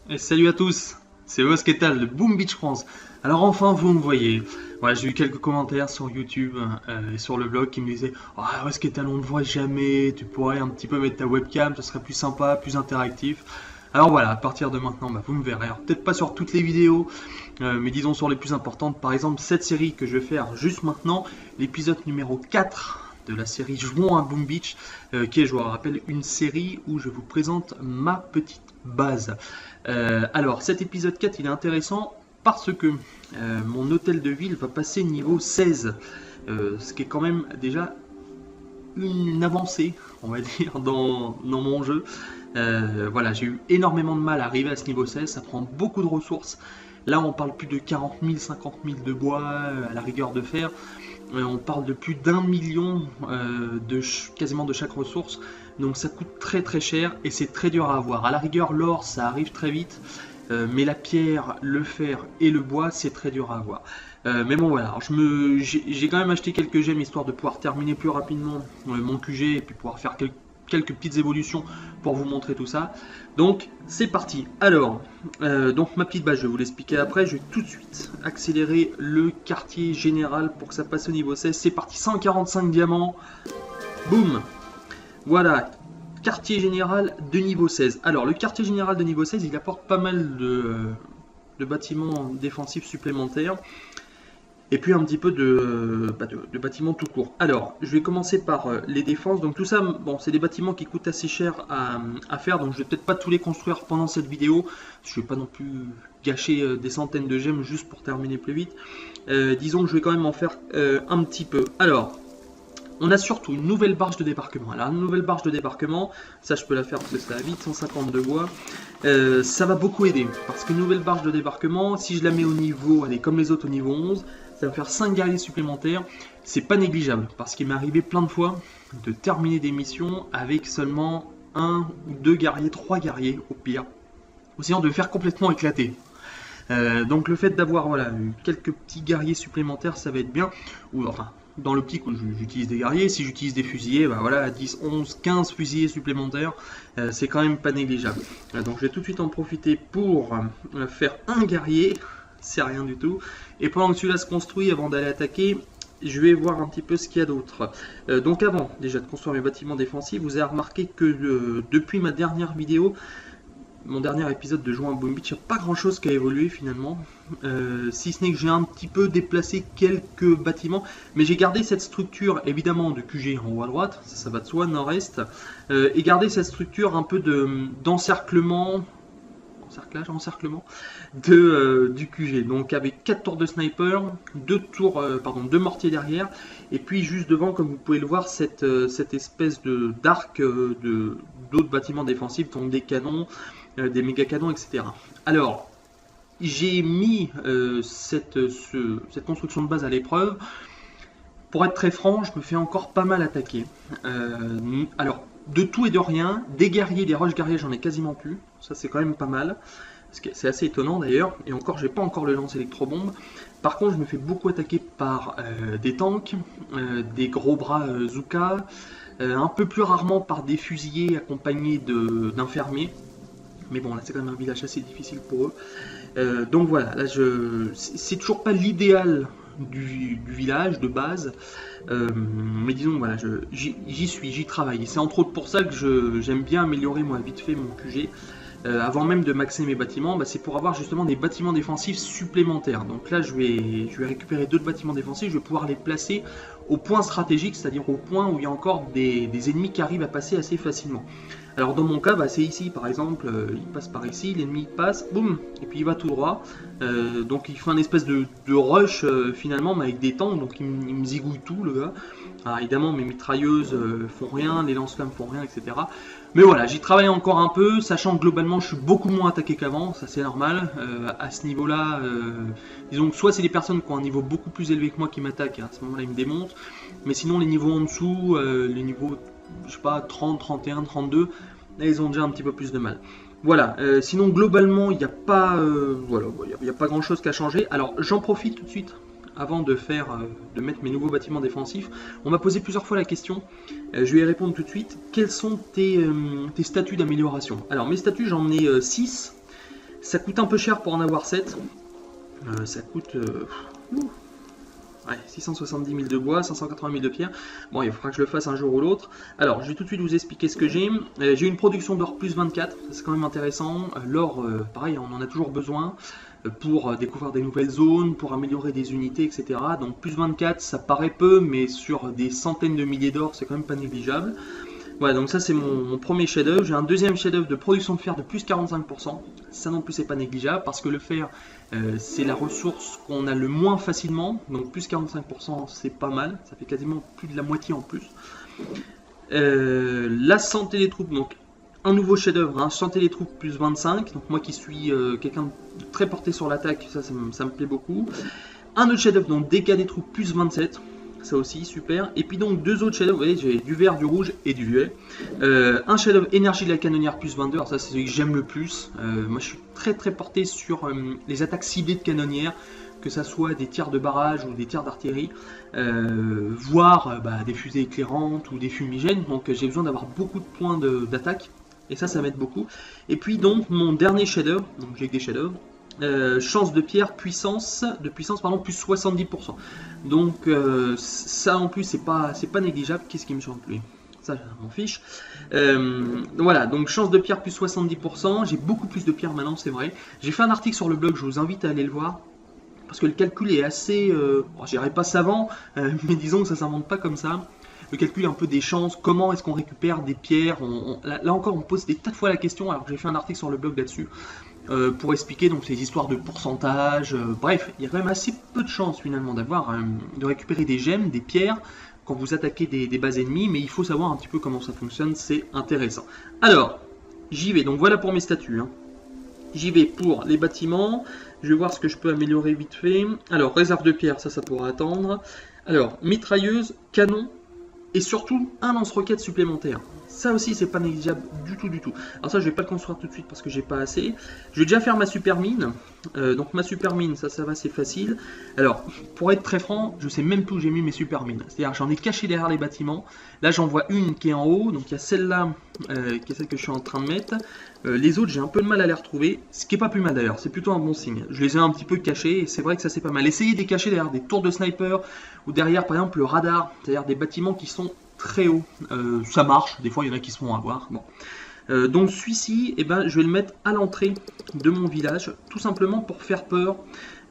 Et salut à tous, c'est Osketal de Boom Beach France. Alors enfin vous me voyez. Voilà, j'ai eu quelques commentaires sur YouTube et sur le blog qui me disaient ah Osketal on ne voit jamais, tu pourrais un petit peu mettre ta webcam, ça serait plus sympa, plus interactif. Alors voilà, à partir de maintenant, vous me verrez. Alors, peut-être pas sur toutes les vidéos, mais disons sur les plus importantes. Par exemple, cette série que je vais faire juste maintenant, l'épisode numéro 4 de la série Jouons à Boom Beach, qui est, je vous rappelle, une série où je vous présente ma petite base. Alors, cet épisode 4, il est intéressant parce que mon hôtel de ville va passer niveau 16, ce qui est quand même déjà une avancée, on va dire, dans mon jeu. Voilà, j'ai eu énormément de mal à arriver à ce niveau 16, ça prend beaucoup de ressources. Là, on parle plus de 40 000, 50 000 de bois, à la rigueur de fer. On parle de plus d'1 million quasiment de chaque ressource. Donc ça coûte très très cher et c'est très dur à avoir. À la rigueur, l'or, ça arrive très vite. Mais la pierre, le fer et le bois, c'est très dur à avoir. Mais bon voilà, j'ai quand même acheté quelques gemmes histoire de pouvoir terminer plus rapidement mon QG et puis pouvoir faire quelques petites évolutions pour vous montrer tout ça. Donc c'est parti. Alors, donc ma petite base, je vais vous l'expliquer après. Je vais tout de suite accélérer le quartier général pour que ça passe au niveau 16. C'est parti, 145 diamants. Boum. Voilà, quartier général de niveau 16. Alors le quartier général de niveau 16, il apporte pas mal de bâtiments défensifs supplémentaires. Et puis un petit peu de bâtiments tout court. Alors, je vais commencer par les défenses. Donc tout ça, bon, c'est des bâtiments qui coûtent assez cher à faire. Donc je vais peut-être pas tous les construire pendant cette vidéo. Je vais pas non plus gâcher des centaines de gemmes juste pour terminer plus vite. Disons que je vais quand même en faire un petit peu. Alors, on a surtout une nouvelle barge de débarquement. Alors, une nouvelle barge de débarquement, ça je peux la faire parce que ça va vite, 150 de bois. Ça va beaucoup aider. Parce qu'une nouvelle barge de débarquement, si je la mets au niveau, allez, comme les autres au niveau 11, ça va faire 5 guerriers supplémentaires. C'est pas négligeable. Parce qu'il m'est arrivé plein de fois de terminer des missions avec seulement 1 ou 2 guerriers, 3 guerriers au pire. Ou sinon de faire complètement éclater. Donc le fait d'avoir voilà, quelques petits guerriers supplémentaires, ça va être bien. Ou enfin, dans l'optique où j'utilise des guerriers, si j'utilise des fusiliers, voilà, 10, 11, 15 fusiliers supplémentaires, c'est quand même pas négligeable. Donc je vais tout de suite en profiter pour faire un guerrier, c'est rien du tout. Et pendant que celui-là se construit, avant d'aller attaquer, je vais voir un petit peu ce qu'il y a d'autre. Donc avant déjà de construire mes bâtiments défensifs, vous avez remarqué que depuis ma dernière vidéo, mon dernier épisode de Jouons à Boom Beach, il n'y a pas grand chose qui a évolué finalement, si ce n'est que j'ai un petit peu déplacé quelques bâtiments, mais j'ai gardé cette structure évidemment de QG en haut à droite, ça va de soi, nord-est, et gardé cette structure un peu d'encerclement, encerclement du QG, donc avec 4 tours de sniper, 2 mortiers derrière, et puis juste devant, comme vous pouvez le voir, cette espèce d'arc d'autres bâtiments défensifs, donc des canons, des méga canons, etc. Alors, j'ai mis cette construction de base à l'épreuve. Pour être très franc, je me fais encore pas mal attaquer. Alors, de tout et de rien, des guerriers, des rush guerriers, j'en ai quasiment plus. Ça, c'est quand même pas mal. C'est assez étonnant d'ailleurs. Et encore, j'ai pas encore le lance électrobombe. Par contre, je me fais beaucoup attaquer par des tanks, des gros bras Zuka, un peu plus rarement par des fusiliers accompagnés d'infirmiers. Mais bon, là c'est quand même un village assez difficile pour eux. Donc voilà, là c'est toujours pas l'idéal du village de base. Mais disons, voilà, j'y travaille. C'est entre autres pour ça que j'aime bien améliorer moi vite fait mon QG. Avant même de maxer mes bâtiments, c'est pour avoir justement des bâtiments défensifs supplémentaires. Donc là je vais récupérer d'autres bâtiments défensifs, je vais pouvoir les placer au point stratégique, c'est-à-dire au point où il y a encore des ennemis qui arrivent à passer assez facilement. Alors dans mon cas, c'est ici par exemple, il passe par ici, l'ennemi passe, boum, et puis il va tout droit. Donc il fait un espèce de rush finalement, mais avec des tanks, donc il me zigouille tout le gars. Alors évidemment mes mitrailleuses font rien, les lance-flammes font rien, etc. Mais voilà, j'y travaille encore un peu, sachant que globalement je suis beaucoup moins attaqué qu'avant, ça c'est normal. À ce niveau-là, disons que soit c'est des personnes qui ont un niveau beaucoup plus élevé que moi qui m'attaquent, à ce moment-là ils me démontent. Mais sinon les niveaux en dessous, les niveaux, je sais pas, 30, 31, 32, là ils ont déjà un petit peu plus de mal. Voilà, sinon globalement il n'y a pas, voilà, il y a pas grand chose qu'à changer. Alors j'en profite tout de suite avant de mettre mes nouveaux bâtiments défensifs. On m'a posé plusieurs fois la question, je vais y répondre tout de suite. Quels sont tes statuts d'amélioration? Alors mes statuts, j'en ai 6. Ça coûte un peu cher pour en avoir 7. Ça coûte ouais, 670 000 de bois, 580 000 de pierre. Bon, il faudra que je le fasse un jour ou l'autre. Alors, je vais tout de suite vous expliquer ce que j'ai. J'ai une production d'or plus 24, c'est quand même intéressant. L'or, pareil, on en a toujours besoin pour découvrir des nouvelles zones, pour améliorer des unités, etc. Donc plus 24, ça paraît peu, mais sur des centaines de milliers d'or, c'est quand même pas négligeable. Voilà, donc ça c'est mon premier chef-d'œuvre. J'ai un deuxième chef-d'œuvre de production de fer de plus 45%. Ça non plus c'est pas négligeable parce que le fer c'est la ressource qu'on a le moins facilement. Donc plus 45% c'est pas mal. Ça fait quasiment plus de la moitié en plus. La santé des troupes, donc un nouveau chef-d'œuvre, hein, santé des troupes plus 25. Donc moi qui suis quelqu'un de très porté sur l'attaque, ça me plaît beaucoup. Un autre chef-d'œuvre, donc dégâts des troupes plus 27. Ça aussi, super. Et puis donc deux autres chefs-d'œuvre, vous voyez, j'ai du vert, du rouge et du violet. Un chef-d'œuvre énergie de la canonnière plus 22, alors ça c'est celui que j'aime le plus. Moi je suis très porté sur les attaques ciblées de canonnières, que ça soit des tirs de barrage ou des tirs d'artillerie, voire des fusées éclairantes ou des fumigènes. Donc j'ai besoin d'avoir beaucoup de points d'attaque, et ça m'aide beaucoup. Et puis donc mon dernier chef-d'œuvre, donc j'ai que des chefs-d'œuvre. Chance de pierre, puissance pardon, plus 70%. Donc ça en plus c'est pas négligeable. Qu'est-ce qui me chante lui? Ça je m'en fiche. Voilà, donc chance de pierre plus 70%. J'ai beaucoup plus de pierre maintenant, c'est vrai. J'ai fait un article sur le blog, je vous invite à aller le voir. Parce que le calcul est assez, je dirais pas savant, mais disons que ça s'invente pas comme ça. Le calcul un peu des chances, comment est-ce qu'on récupère des pierres, là encore on pose des tas de fois la question, alors que j'ai fait un article sur le blog là-dessus. Pour expliquer donc ces histoires de pourcentage, bref, il y a quand même assez peu de chances finalement de récupérer des gemmes, des pierres quand vous attaquez des bases ennemies, mais il faut savoir un petit peu comment ça fonctionne, c'est intéressant. Alors, j'y vais, donc voilà pour mes statuts. Hein. J'y vais pour les bâtiments, je vais voir ce que je peux améliorer vite fait. Alors, réserve de pierre, ça pourra attendre. Alors, mitrailleuse, canon, et surtout un lance-roquette supplémentaire. Ça aussi c'est pas négligeable du tout. Alors ça je vais pas le construire tout de suite parce que j'ai pas assez. Je vais déjà faire ma super mine. Donc ma super mine, ça va, c'est facile. Alors pour être très franc, je sais même plus où j'ai mis mes super mines. C'est-à-dire j'en ai caché derrière les bâtiments. Là j'en vois une qui est en haut. Donc il y a celle-là qui est celle que je suis en train de mettre. Les autres j'ai un peu de mal à les retrouver. Ce qui est pas plus mal d'ailleurs, c'est plutôt un bon signe. Je les ai un petit peu cachés et c'est vrai que ça c'est pas mal. Essayez de les cacher derrière des tours de sniper ou derrière par exemple le radar. C'est-à-dire des bâtiments qui sont très haut, ça marche, des fois il y en a qui se font avoir. Bon. Donc celui-ci, je vais le mettre à l'entrée de mon village, tout simplement pour faire peur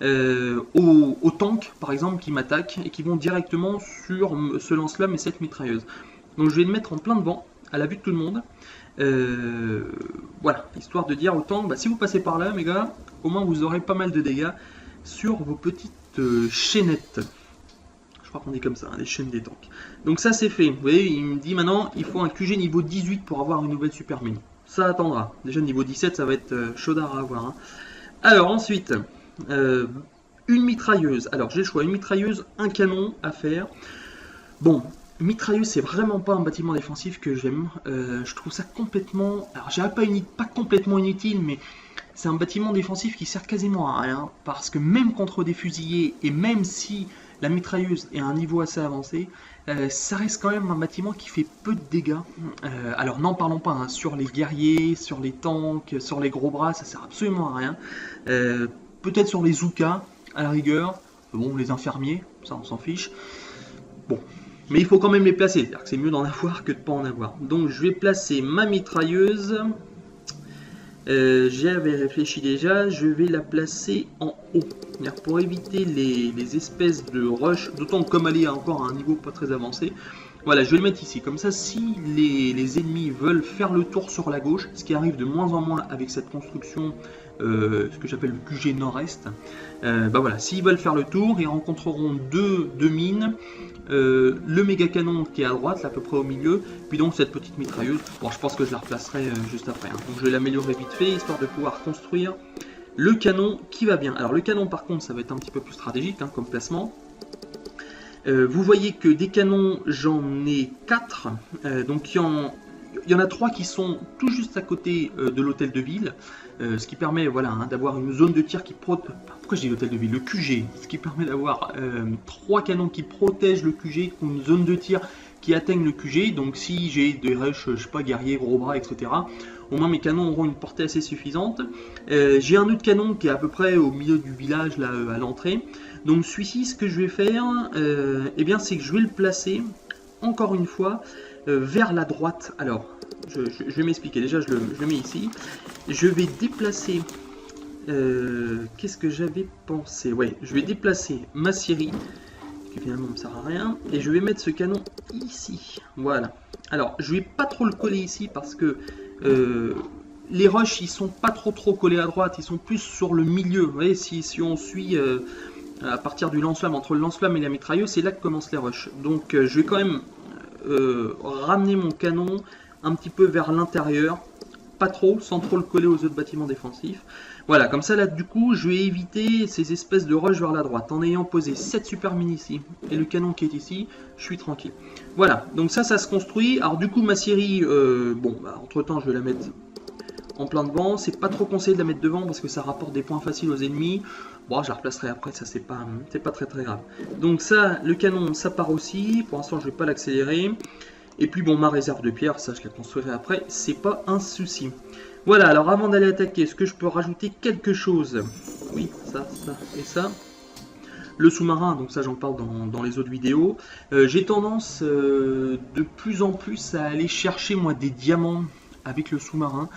aux tanks, par exemple, qui m'attaquent et qui vont directement sur ce lance-flamme et cette mitrailleuse. Donc je vais le mettre en plein devant, à la vue de tout le monde. Voilà, histoire de dire aux tanks, si vous passez par là, mes gars, au moins vous aurez pas mal de dégâts sur vos petites chaînettes. Je crois qu'on dit comme ça, hein, les chaînes des tanks. Donc ça c'est fait. Vous voyez, il me dit maintenant il faut un QG niveau 18 pour avoir une nouvelle super mine. Ça attendra. Déjà niveau 17 ça va être chaudard à avoir. Hein. Alors ensuite, une mitrailleuse. Alors j'ai le choix, une mitrailleuse, un canon à faire. Bon, mitrailleuse c'est vraiment pas un bâtiment défensif que j'aime. Je trouve ça complètement... Alors je dirais pas complètement inutile, mais... C'est un bâtiment défensif qui sert quasiment à rien, parce que même contre des fusiliers, et même si la mitrailleuse est à un niveau assez avancé, ça reste quand même un bâtiment qui fait peu de dégâts. Alors n'en parlons pas, hein, sur les guerriers, sur les tanks, sur les gros bras, ça sert absolument à rien. Peut-être sur les Zoukas, à la rigueur, bon les infirmiers, ça on s'en fiche. Bon, mais il faut quand même les placer, c'est-à-dire que c'est mieux d'en avoir que de pas en avoir. Donc je vais placer ma mitrailleuse... J'avais réfléchi déjà, je vais la placer en haut pour éviter les espèces de rush, d'autant que comme elle est encore à un niveau pas très avancé, voilà, je vais le mettre ici, comme ça si les ennemis veulent faire le tour sur la gauche, ce qui arrive de moins en moins avec cette construction, ce que j'appelle le QG nord-est, voilà, s'ils veulent faire le tour, ils rencontreront deux mines, le méga canon qui est à droite, là, à peu près au milieu, puis donc cette petite mitrailleuse. Bon, je pense que je la replacerai juste après. Hein. Donc je vais l'améliorer vite fait, histoire de pouvoir construire le canon qui va bien. Alors le canon par contre, ça va être un petit peu plus stratégique hein, comme placement. Vous voyez que des canons, j'en ai 4. Donc il y en a 3 qui sont tout juste à côté de l'hôtel de ville. Ce qui permet voilà, hein, d'avoir une zone de tir qui protège... Pourquoi je dis l'hôtel de ville? Le QG. Ce qui permet d'avoir 3 canons qui protègent le QG, une zone de tir qui atteigne le QG. Donc si j'ai des rushs, je sais pas, guerriers, gros bras, etc., Au moins mes canons auront une portée assez suffisante. J'ai un autre canon qui est à peu près au milieu du village, là, à l'entrée. Donc celui-ci, ce que je vais faire, eh bien, c'est que je vais le placer, encore une fois, vers la droite. Alors, je vais m'expliquer. Déjà, je le mets ici. Je vais déplacer... qu'est-ce que j'avais pensé? Ouais, je vais déplacer ma scierie, qui finalement ne me sert à rien, et je vais mettre ce canon ici. Voilà. Alors, je vais pas trop le coller ici parce que les rushs, ils sont pas trop collés à droite, ils sont plus sur le milieu. Vous voyez, si on suit à partir du lance-flamme, entre le lance-flamme et la mitrailleuse, c'est là que commencent les rushs. Donc, je vais quand même ramener mon canon un petit peu vers l'intérieur, pas trop, sans trop le coller aux autres bâtiments défensifs. Voilà, comme ça là du coup je vais éviter ces espèces de rush vers la droite. En ayant posé 7 super mines ici et le canon qui est ici, je suis tranquille. Voilà, donc ça se construit. Alors du coup ma scierie, bon bah, entre temps je vais la mettre en plein devant. C'est pas trop conseillé de la mettre devant parce que ça rapporte des points faciles aux ennemis. Bon, je la replacerai après, ça c'est pas très grave. Donc ça, le canon ça part aussi. Pour l'instant je vais pas l'accélérer. Et puis bon, ma réserve de pierre, ça je la construirai après, c'est pas un souci. Voilà, alors avant d'aller attaquer, est-ce que je peux rajouter quelque chose? Oui, ça et ça. Le sous-marin, donc ça j'en parle dans les autres vidéos. J'ai tendance de plus en plus à aller chercher moi des diamants avec le sous-marin.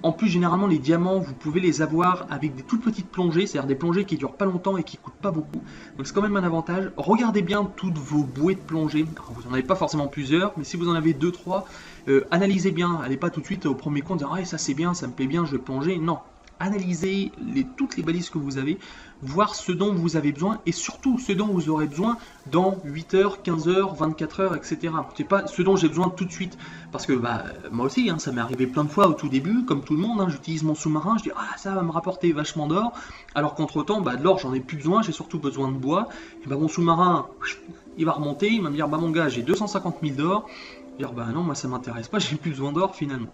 En plus, généralement, les diamants, vous pouvez les avoir avec des toutes petites plongées, c'est-à-dire des plongées qui durent pas longtemps et qui coûtent pas beaucoup. Donc c'est quand même un avantage. Regardez bien toutes vos bouées de plongée. Alors, vous n'en avez pas forcément plusieurs, mais si vous en avez 2-3, analysez bien. Allez pas tout de suite au premier compte dire ah, ça c'est bien, ça me plaît bien, je vais plonger. Non. Analysez toutes les balises que vous avez, voir ce dont vous avez besoin et surtout ce dont vous aurez besoin dans 8 heures, 15 heures, 24 heures, etc. C'est pas ce dont j'ai besoin tout de suite. Parce que bah, moi aussi, hein, ça m'est arrivé plein de fois au tout début, comme tout le monde, hein, j'utilise mon sous-marin, je dis ah ça va me rapporter vachement d'or, alors qu'entre temps, bah, de l'or j'en ai plus besoin, j'ai surtout besoin de bois, et bah, mon sous-marin, il va remonter, il va me dire bah mon gars j'ai 250 000 d'or, je vais dire bah non moi ça m'intéresse pas, j'ai plus besoin d'or finalement.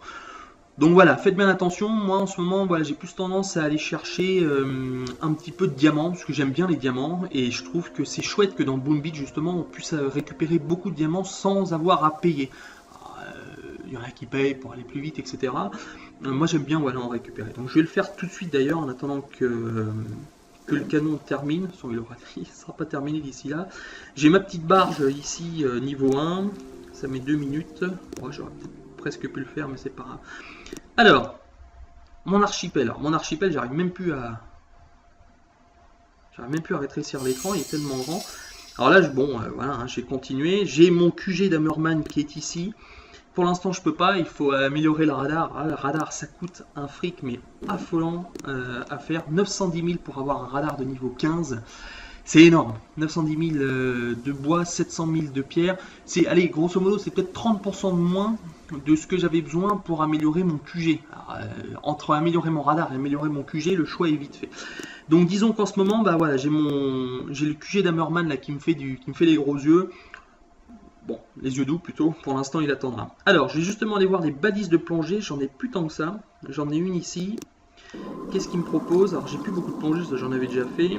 Donc voilà, faites bien attention, moi en ce moment voilà, j'ai plus tendance à aller chercher un petit peu de diamants, parce que j'aime bien les diamants, et je trouve que c'est chouette que dans Boom Beach justement on puisse récupérer beaucoup de diamants sans avoir à payer. Il y en a qui payent pour aller plus vite, etc. Moi j'aime bien voilà, en récupérer. Donc je vais le faire tout de suite d'ailleurs en attendant que le canon termine. Il ne sera pas terminé d'ici là. J'ai ma petite barge ici niveau 1, ça met 2 minutes. Bon, j'aurais presque pu le faire mais c'est pas grave. Alors, mon archipel. Alors, mon archipel, j'arrive même plus à rétrécir l'écran, il est tellement grand. Alors là, bon, voilà, hein, j'ai continué. J'ai mon QG d'Hammerman qui est ici. Pour l'instant, je peux pas, il faut améliorer le radar. Ah, le radar, ça coûte un fric, mais affolant à faire. 910 000 pour avoir un radar de niveau 15. C'est énorme. 910 000 de bois, 700 000 de pierre. Allez, grosso modo, c'est peut-être 30% de moins de ce que j'avais besoin pour améliorer mon QG. Alors, entre améliorer mon radar et améliorer mon QG, le choix est vite fait. Donc disons qu'en ce moment, bah voilà, j'ai le QG d'Hammerman là qui me fait les gros yeux. Bon, les yeux doux plutôt, pour l'instant il attendra. Alors, je vais justement aller voir les balises de plongée, j'en ai plus tant que ça. J'en ai une ici. Qu'est-ce qu'il me propose? Alors, j'ai plus beaucoup de plongées, ça j'en avais déjà fait.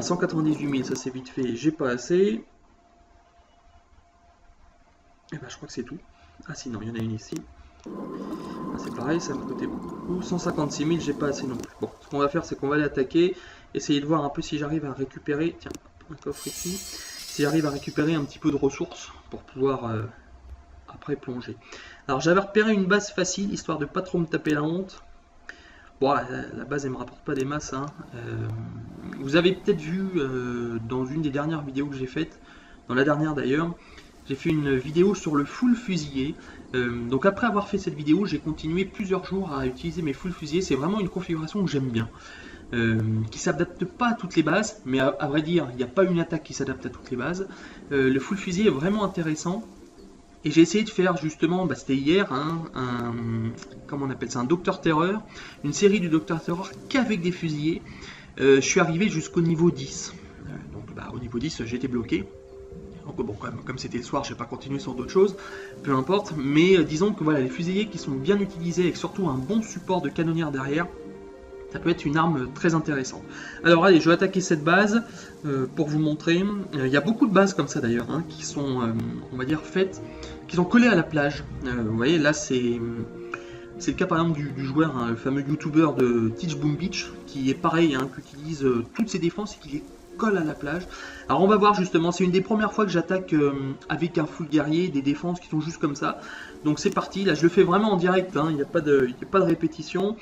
198 000, ça c'est vite fait, j'ai pas assez. Et bah, je crois que c'est tout. Ah si, non, il y en a une ici. C'est pareil, ça me coûtait beaucoup. 156 000, j'ai pas assez non plus. Bon, ce qu'on va faire, c'est qu'on va aller attaquer, essayer de voir un peu si j'arrive à récupérer. Tiens, un coffre ici. Si j'arrive à récupérer un petit peu de ressources pour pouvoir après plonger. Alors j'avais repéré une base facile, histoire de pas trop me taper la honte. Bon, la base elle me rapporte pas des masses. Hein. Vous avez peut-être vu dans une des dernières vidéos que j'ai faites, dans la dernière d'ailleurs, j'ai fait une vidéo sur le full fusillé. Donc après avoir fait cette vidéo, j'ai continué plusieurs jours à utiliser mes full fusillés. C'est vraiment une configuration que j'aime bien. Qui s'adapte pas à toutes les bases, mais à vrai dire, il n'y a pas une attaque qui s'adapte à toutes les bases. Le full fusil est vraiment intéressant. Et j'ai essayé de faire justement, c'était hier, hein, comment on appelle ça, un Docteur Terreur, une série du Docteur Terreur qu'avec des fusillés. Je suis arrivé jusqu'au niveau 10. Donc au niveau 10, j'étais bloqué. Donc bon, comme c'était le soir, je n'ai pas continué sur d'autres choses, peu importe. Mais disons que voilà, les fusiliers qui sont bien utilisés avec surtout un bon support de canonnière derrière, ça peut être une arme très intéressante. Alors allez, je vais attaquer cette base pour vous montrer. Il y a beaucoup de bases comme ça d'ailleurs, hein, qui sont, on va dire, faites, qui sont collées à la plage. Vous voyez, là c'est C'est le cas par exemple du joueur, hein, le fameux YouTuber de Teach Boom Beach, qui est pareil, hein, qui utilise toutes ses défenses et qui les colle à la plage. Alors on va voir justement, c'est une des premières fois que j'attaque avec un full guerrier, des défenses qui sont juste comme ça. Donc c'est parti, là je le fais vraiment en direct, hein, il n'y a pas de répétition.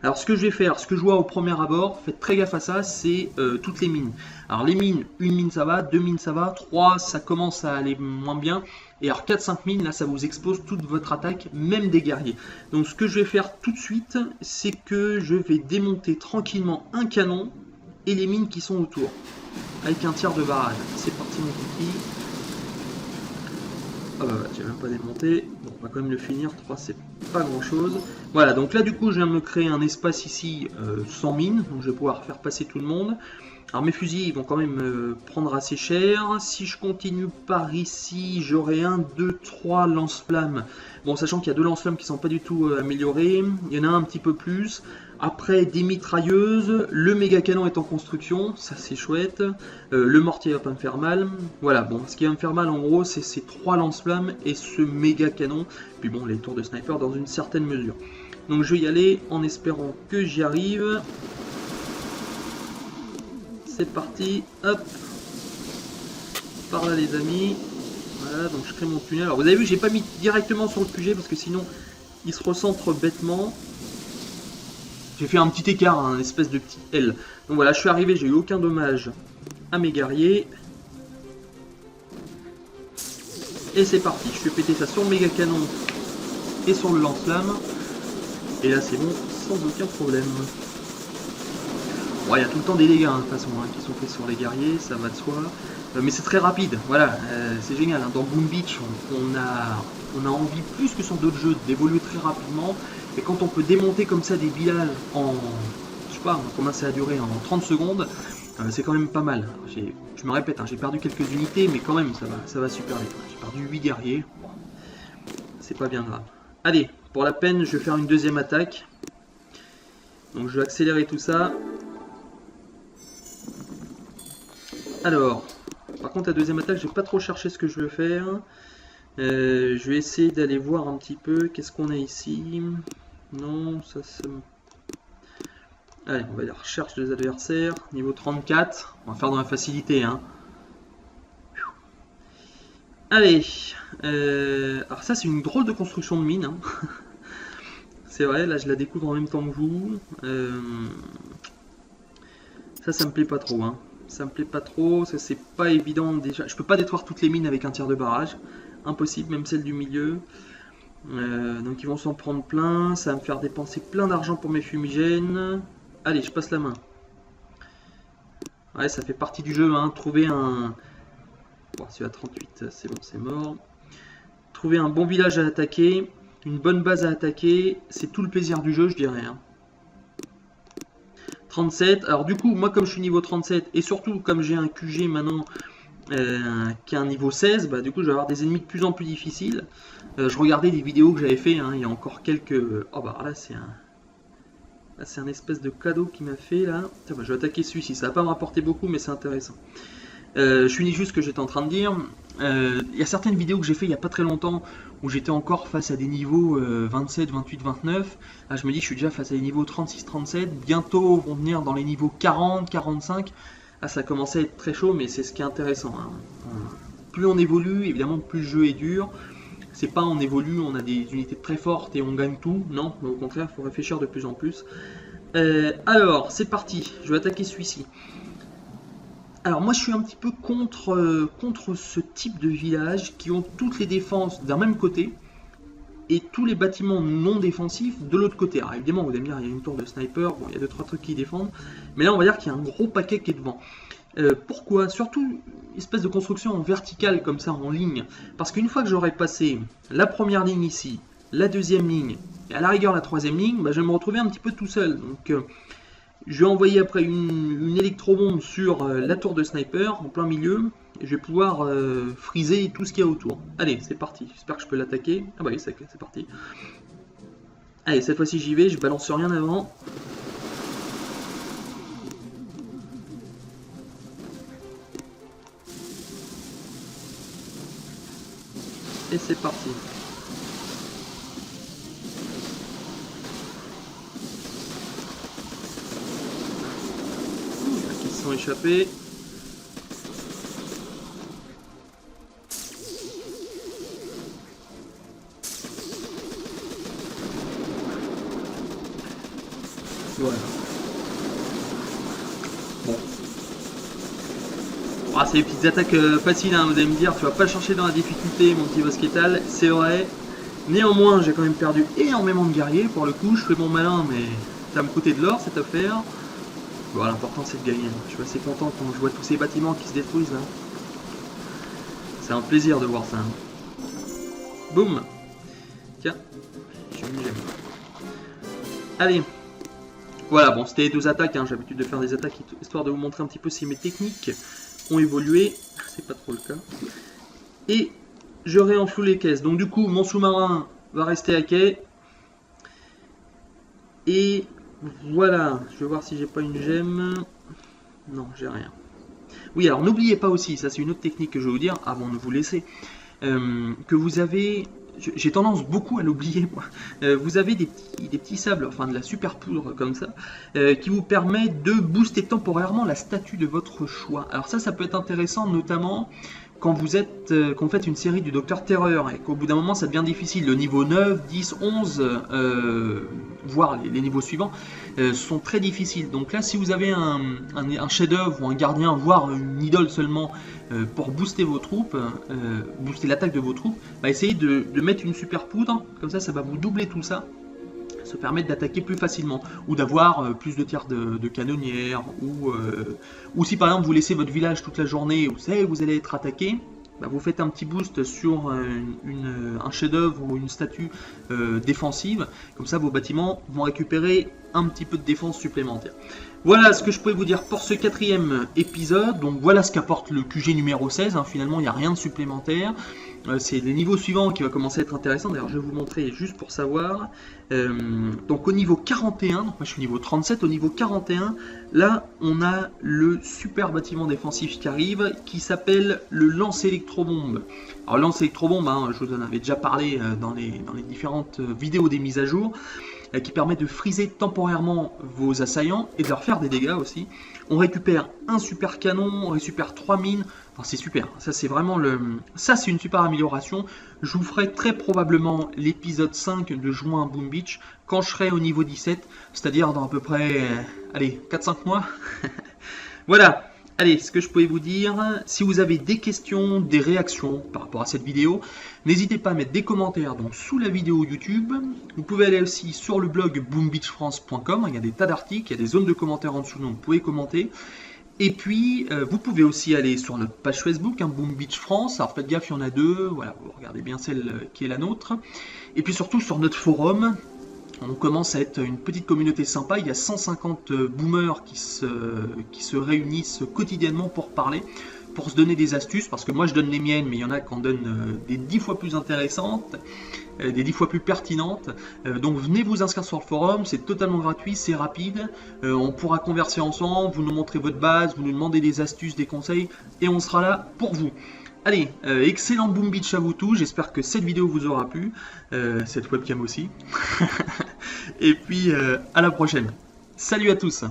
Alors ce que je vais faire, ce que je vois au premier abord, faites très gaffe à ça, c'est toutes les mines. Alors les mines, une mine ça va, deux mines ça va, trois ça commence à aller moins bien. Et alors 4-5 mines, là ça vous expose toute votre attaque, même des guerriers. Donc ce que je vais faire tout de suite, c'est que je vais démonter tranquillement un canon et les mines qui sont autour. Avec un tir de barrage. C'est parti mon kiki. Ah bah j'ai même pas démonté. Bon, on va quand même le finir. 3 c'est pas grand chose. Voilà, donc là du coup je viens de me créer un espace ici sans mine. Donc je vais pouvoir faire passer tout le monde. Alors mes fusils ils vont quand même prendre assez cher. Si je continue par ici, j'aurai 1, 2, 3 lance-flammes. Bon, sachant qu'il y a 2 lance-flammes qui sont pas du tout améliorés. Il y en a un petit peu plus. Après des mitrailleuses, le méga canon est en construction, ça c'est chouette. Le mortier va pas me faire mal. Voilà, bon, ce qui va me faire mal en gros, c'est ces 3 lance-flammes et ce méga canon. Puis bon, les tours de sniper dans une certaine mesure. Donc je vais y aller en espérant que j'y arrive. C'est parti, hop. Par là les amis. Voilà, donc je crée mon tunnel. Alors vous avez vu, j'ai pas mis directement sur le QG parce que sinon il se recentre bêtement. J'ai fait un petit écart, un espèce de petit L. Donc voilà, je suis arrivé, j'ai eu aucun dommage à mes guerriers. Et c'est parti, je fais péter ça sur le méga canon et sur le lance-flamme. Et là c'est bon, sans aucun problème. Bon, il y a tout le temps des dégâts de toute façon qui sont faits sur les guerriers, ça va de soi. Mais c'est très rapide, voilà, c'est génial. Hein. Dans Boom Beach, on a envie plus que sur d'autres jeux d'évoluer très rapidement. Et quand on peut démonter comme ça des villages en, je sais pas, on va commencer à durer en 30 secondes, c'est quand même pas mal. Je me répète, hein, j'ai perdu quelques unités, mais quand même ça va super vite. J'ai perdu 8 guerriers, bon, c'est pas bien grave. Allez, pour la peine, je vais faire une deuxième attaque. Donc je vais accélérer tout ça. Alors, par contre la deuxième attaque, je vais pas trop chercher ce que je veux faire. Je vais essayer d'aller voir un petit peu, qu'est-ce qu'on a ici. Non, ça me... Allez, on va aller recherche des adversaires. Niveau 34. On va faire dans la facilité. Hein. Allez. Alors ça, c'est une drôle de construction de mine. Hein. C'est vrai, là, je la découvre en même temps que vous. Ça me plaît pas trop. Hein. Ça me plaît pas trop, parce que c'est pas évident déjà. Je peux pas détruire toutes les mines avec un tir de barrage. Impossible, même celle du milieu. Donc ils vont s'en prendre plein. Ça va me faire dépenser plein d'argent pour mes fumigènes. Allez, je passe la main. Ouais, ça fait partie du jeu, hein. Trouver un... Bon, c'est à 38, c'est bon, c'est mort. Trouver un bon village à attaquer, une bonne base à attaquer, c'est tout le plaisir du jeu, je dirais. Hein. 37, alors du coup, moi comme je suis niveau 37, et surtout comme j'ai un QG maintenant qui est un niveau 16, bah, du coup je vais avoir des ennemis de plus en plus difficiles. Je regardais des vidéos que j'avais fait, hein, il y a encore quelques... Oh bah là c'est un... Là, c'est un espèce de cadeau qu'il m'a fait là. Tiens, bah, je vais attaquer celui-ci, ça va pas me rapporter beaucoup mais c'est intéressant. Je finis juste ce que j'étais en train de dire. Il y a certaines vidéos que j'ai fait il n'y a pas très longtemps où j'étais encore face à des niveaux 27, 28, 29. Là je me dis je suis déjà face à des niveaux 36, 37. Bientôt on vont venir dans les niveaux 40, 45. Là ça commence à être très chaud mais c'est ce qui est intéressant. Hein. Plus on évolue, évidemment plus le jeu est dur. C'est pas on évolue, on a des unités très fortes et on gagne tout. Non, au contraire, il faut réfléchir de plus en plus. Alors, c'est parti. Je vais attaquer celui-ci. Alors moi je suis un petit peu contre ce type de village qui ont toutes les défenses d'un même côté et tous les bâtiments non défensifs de l'autre côté. Alors évidemment vous allez me dire il y a une tour de sniper, bon il y a 2-3 trucs qui défendent, mais là on va dire qu'il y a un gros paquet qui est devant. Pourquoi? Surtout une espèce de construction en verticale comme ça en ligne, parce qu'une fois que j'aurai passé la première ligne ici, la deuxième ligne et à la rigueur la troisième ligne, bah, je vais me retrouver un petit peu tout seul. Donc je vais envoyer après une électrobombe sur la tour de sniper en plein milieu. Et je vais pouvoir friser tout ce qu'il y a autour. Allez, c'est parti. J'espère que je peux l'attaquer. Ah bah oui, c'est parti. Allez, cette fois-ci j'y vais. Je balance rien avant. Et c'est parti. sont échappés. Voilà. Bon. Ah, c'est des petites attaques faciles, hein, vous allez me dire, tu vas pas chercher dans la difficulté, mon petit Bosquetal, c'est vrai. Néanmoins, j'ai quand même perdu énormément de guerriers, pour le coup, je fais mon malin, mais ça va me coûter de l'or cette affaire. Bon, l'important c'est de gagner, je suis assez content quand je vois tous ces bâtiments qui se détruisent là. C'est un plaisir de voir ça. Boum. Tiens, j'ai une gemme. Allez. Voilà, bon, c'était les 2 attaques, hein. J'ai l'habitude de faire des attaques histoire de vous montrer un petit peu si mes techniques ont évolué. C'est pas trop le cas. Et je réenfloue les caisses. Donc du coup, mon sous-marin va rester à quai. Et voilà, je vais voir si j'ai pas une gemme. Non, j'ai rien. Oui, alors n'oubliez pas aussi, ça c'est une autre technique que je vais vous dire avant de vous laisser, que vous avez... J'ai tendance beaucoup à l'oublier, moi. Vous avez des petits sables, enfin de la super poudre comme ça, qui vous permet de booster temporairement la statue de votre choix. Alors ça peut être intéressant, notamment quand vous faites une série du Docteur Terreur et qu'au bout d'un moment ça devient difficile. Le niveau 9, 10, 11, voire les niveaux suivants sont très difficiles. Donc là, si vous avez un chef-d'œuvre ou un gardien, voire une idole seulement, pour booster vos troupes, booster l'attaque de vos troupes, essayez de mettre une super poudre, comme ça va vous doubler tout ça, se permettre d'attaquer plus facilement, ou d'avoir plus de tirs de canonnières, ou si par exemple vous laissez votre village toute la journée, vous savez vous allez être attaqué, vous faites un petit boost sur un chef-d'œuvre ou une statue défensive, comme ça vos bâtiments vont récupérer un petit peu de défense supplémentaire. Voilà ce que je pouvais vous dire pour ce 4e épisode. Donc voilà ce qu'apporte le QG numéro 16, hein. Finalement il n'y a rien de supplémentaire. C'est les niveaux suivants qui va commencer à être intéressant. D'ailleurs je vais vous montrer juste pour savoir. Donc au niveau 41, donc moi je suis niveau 37, au niveau 41, là on a le super bâtiment défensif qui arrive, qui s'appelle le lance-électrobombe. Alors lance-électrobombe, hein, je vous en avais déjà parlé dans les différentes vidéos des mises à jour, qui permet de friser temporairement vos assaillants et de leur faire des dégâts aussi. On récupère un super canon, on récupère 3 mines, enfin c'est super, ça c'est vraiment ça c'est une super amélioration. Je vous ferai très probablement l'épisode 5 de Juin à Boom Beach quand je serai au niveau 17, c'est-à-dire dans à peu près, allez, 4-5 mois. Voilà. Allez, ce que je pouvais vous dire, si vous avez des questions, des réactions par rapport à cette vidéo, n'hésitez pas à mettre des commentaires donc, sous la vidéo YouTube. Vous pouvez aller aussi sur le blog boombeachfrance.com, il y a des tas d'articles, il y a des zones de commentaires en dessous, donc vous pouvez commenter. Et puis, vous pouvez aussi aller sur notre page Facebook, hein, Boom Beach France. Alors faites gaffe, il y en a 2, voilà, vous regardez bien celle qui est la nôtre. Et puis surtout sur notre forum. On commence à être une petite communauté sympa, il y a 150 boomers qui se réunissent quotidiennement pour parler, pour se donner des astuces, parce que moi je donne les miennes, mais il y en a qui en donnent des 10 fois plus intéressantes, des 10 fois plus pertinentes. Donc venez vous inscrire sur le forum, c'est totalement gratuit, c'est rapide, on pourra converser ensemble, vous nous montrez votre base, vous nous demandez des astuces, des conseils, et on sera là pour vous. Allez, excellente Boom Beach à vous tous, j'espère que cette vidéo vous aura plu, cette webcam aussi. Et puis à la prochaine. Salut à tous.